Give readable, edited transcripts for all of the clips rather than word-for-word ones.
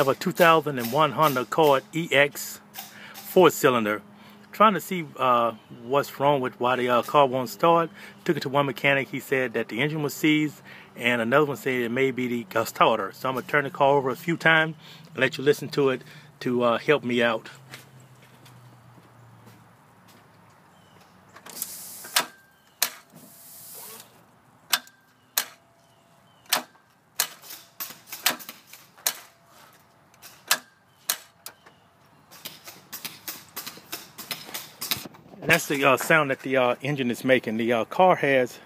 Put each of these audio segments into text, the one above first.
have a 2001 Honda Accord EX 4-cylinder. Trying to see what's wrong with why the car won't start. Took it to one mechanic. He said that the engine was seized, and another one said it may be the starter. So I'm going to turn the car over a few times and let you listen to it to help me out. And that's the sound that the engine is making. The car has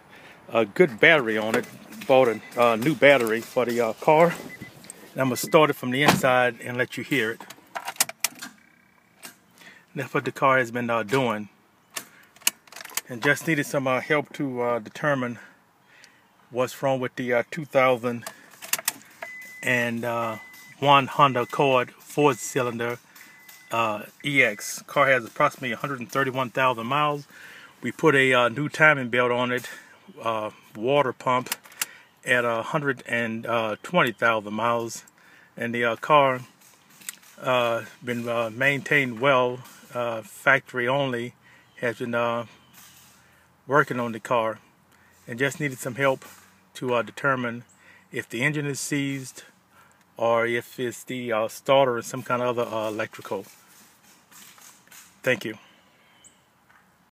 a good battery on it. Bought a new battery for the car. And I'm going to start it from the inside and let you hear it. And that's what the car has been doing. And just needed some help to determine what's wrong with the 2001 Honda Accord 4-cylinder EX. Car has approximately 131,000 miles. We put a new timing belt on it, water pump at 120,000 miles, and the car been maintained well, factory only. Has been working on the car, and just needed some help to determine if the engine is seized or if it's the starter or some kind of other electrical. Thank you.